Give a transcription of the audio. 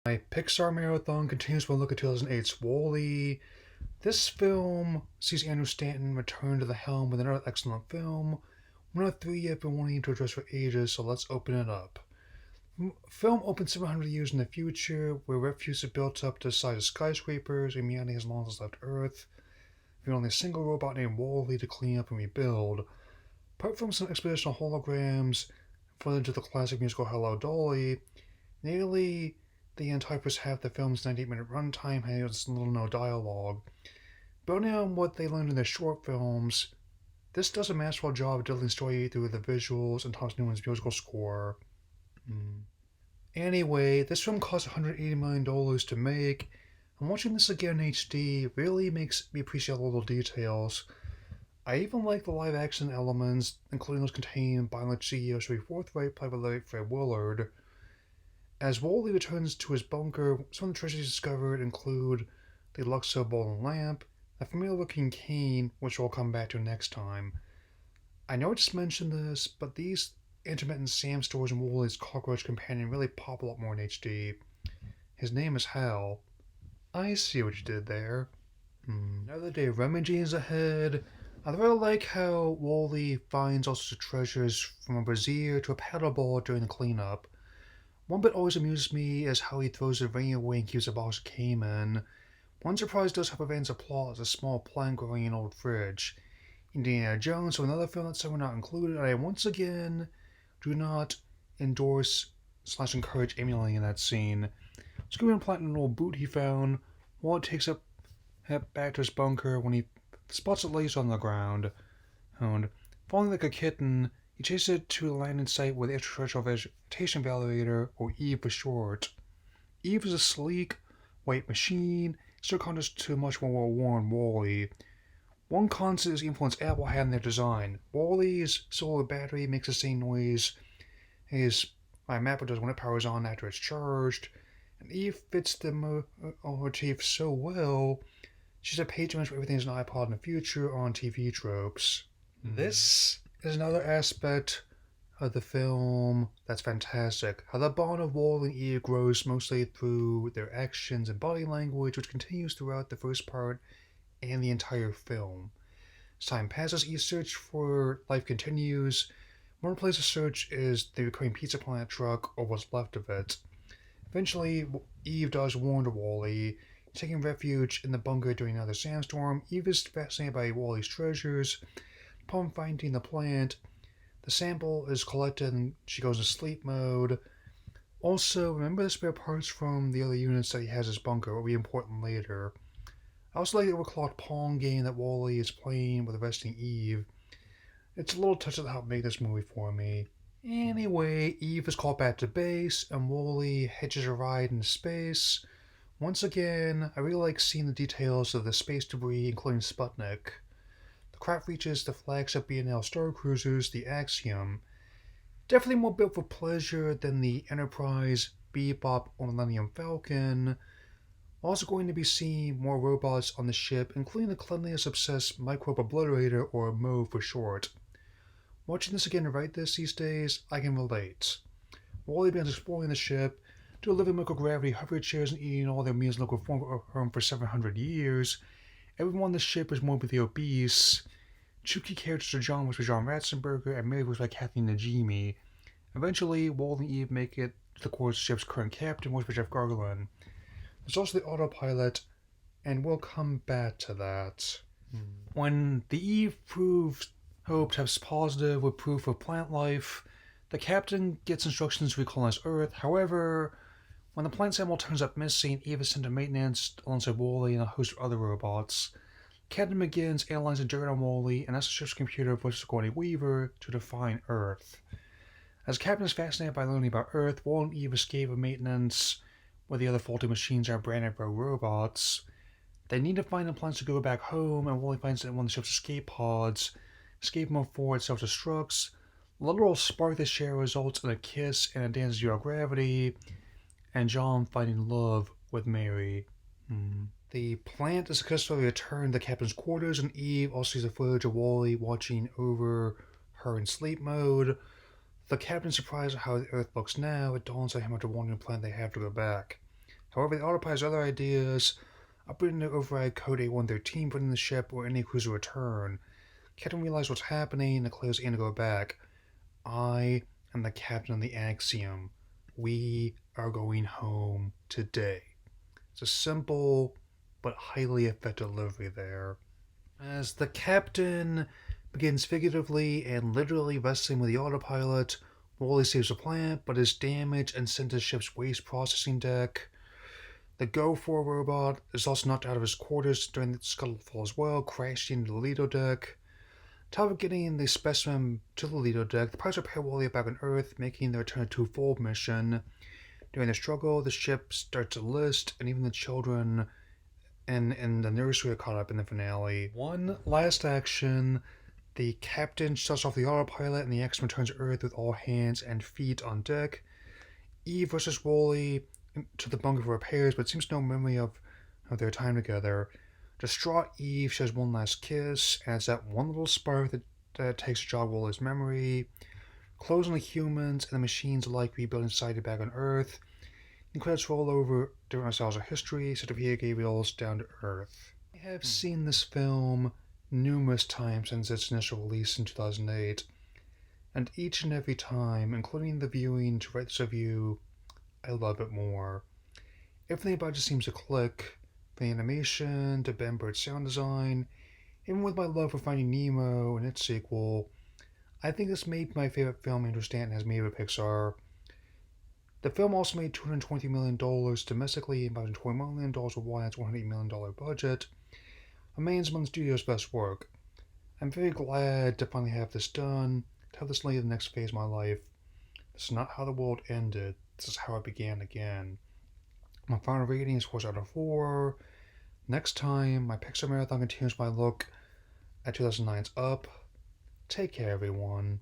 My Pixar marathon continues with a look at 2008's Wall-E. This film sees Andrew Stanton return to the helm with another excellent film. One of three I've been wanting to address for ages, so let's open it up. Film opens 700 years in the future, where refuse is built up to the size of skyscrapers and humanity has long since left Earth. There's only a single robot named Wall-E to clean up and rebuild. Apart from some expositional holograms further to the classic musical Hello Dolly, nearly the entire first half of the film's 98-minute runtime has little to no dialogue. Building on what they learned in their short films, this does a masterful job of telling the story through the visuals and Thomas Newman's musical score. Anyway, this film cost $180 million to make, and watching this again in HD really makes me appreciate the little details. I even like the live action elements, including those contained by CEO Sherry Forthright, played by the late Fred Willard. As Wally returns to his bunker, some of the treasures discovered include the Luxo bowl and lamp, a familiar looking cane, which we'll come back to next time. I know I just mentioned this, but these intermittent Sam stores and Wally's cockroach companion really pop a lot more in HD. His name is Hal. I see what you did there. Another day of rummaging is ahead. I really like how Wally finds all sorts of treasures, from a brazier to a paddleboard during the cleanup. One bit always amuses me is how he throws the ring away and keeps a box of Cayman. One surprise does help advance the plot is a small plant growing in an old fridge. Indiana Jones, so another film that's somewhere not included, and I once again do not endorse / encourage emulating that scene. Scooping planting an old boot he found, Walt takes it back to his bunker when he spots it lays on the ground. And falling like a kitten, he chases it to the landing site with the extraterrestrial vegetation validator, or Eve for short. Eve is a sleek, white machine, still contrast to much more well-worn Wall-E. One constant is the influence Apple had in their design. Wall-E's solar battery makes the same noise his mapper does when it powers on after it's charged, and Eve fits the motif so well, she's a patronage for everything as an iPod in the future on TV tropes. This is another aspect of the film that's fantastic. How the bond of Wall and Eve grows mostly through their actions and body language, which continues throughout the first part and the entire film. As time passes, Eve's search for life continues. One place to search is the recurring pizza plant truck, or what's left of it. Eventually, Eve does warn to Wall-E. Taking refuge in the bunker during another sandstorm, Eve is fascinated by Wall-E's treasures. Upon finding the plant, the sample is collected and she goes into sleep mode. Also, remember the spare parts from the other units that he has in his bunker will be important later. I also like the overclocked Pong game that Wall-E is playing with the resting Eve. It's a little touch that helped make this movie for me. Anyway, Eve is called back to base, and Wall-E hitches a ride into space. Once again, I really like seeing the details of the space debris, including Sputnik. The craft reaches the flagship B&L Star Cruisers, the Axiom. Definitely more built for pleasure than the Enterprise, Bebop, or Millennium Falcon. We're also going to be seeing more robots on the ship, including the cleanliness-obsessed Microbe Obliterator, or MO for short. Watching this again to write this these days, I can relate. Wally begins exploring the ship, delivering microgravity hover chairs and eating all their meals in liquid form for 700 years. Everyone on the ship is morbidly obese. Two key characters are John, which was John Ratzenberger, and Mary, was by Kathleen Najimy. Eventually, Walt and Eve make it to the core of the ship's current captain, which was Jeff Garland. There's also the autopilot, and we'll come back to that. When the Eve proves Hope tests positive with proof of plant life, the captain gets instructions to recolonize Earth. However, when the plant sample turns up missing, Eve is sent to maintenance alongside Wally and a host of other robots. Captain begins analyzing dirt on Wally and asks the ship's computer voices Sigourney Weaver to define Earth. As Captain is fascinated by learning about Earth, Wally and Eve escape with maintenance where the other faulty machines are branded by robots. They need to find the plans to go back home, and Wally finds that one of the ship's escape pods. Escape mode 4 self-destructs. A literal spark they share results in a kiss and a dance to zero gravity, and John finding love with Mary. The plant is successfully returned to the captain's quarters, and Eve also sees a footage of Wally watching over her in sleep mode. The captain's surprised at how the Earth looks now. It dawns on him after warning the plant they have to go back. However, the autopilot has other ideas, updating the override code A113 putting the ship or any crews to return. Captain realizes what's happening and declares Anna to go back. I am the captain of the Axiom. We are going home today. It's a simple but highly effective delivery there. As the captain begins figuratively and literally wrestling with the autopilot, Wally saves the planet but is damaged and sent to the ship's waste processing deck. The Go-4 robot is also knocked out of his quarters during the scuttlefall as well, crashing into the Lido deck. On top of getting the specimen to the Lido deck, the pilots repair Wally back on Earth, making the return to twofold mission. During the struggle, the ship starts to list, and even the children in the nursery are caught up in the finale. One last action, the captain shuts off the autopilot and the X returns to Earth with all hands and feet on deck. Eve rushes Wally to the bunker for repairs, but seems no memory of their time together. Distraught Eve shares one last kiss, and it's that one little spark that takes to jog Wally's memory. Closing the humans and the machines alike rebuilding society back on Earth. The credits roll over different styles of history, so Sophia Gabriel's Down to Earth. I have seen this film numerous times since its initial release in 2008, and each and every time, including the viewing to write this review, I love it more. Everything about it just seems to click, from the animation to Ben Bird's sound design. Even with my love for Finding Nemo and its sequel, I think this may be my favorite film Andrew Stanton has made with Pixar. The film also made $220 million domestically and about $20 million worldwide on its $180 million budget. Remains among the studio's best work. I'm very glad to finally have this done, to have this lead the next phase of my life. This is not how the world ended, this is how it began again. My final rating is 4 out of 4. Next time, my Pixar Marathon continues my look at 2009's Up. Take care, everyone.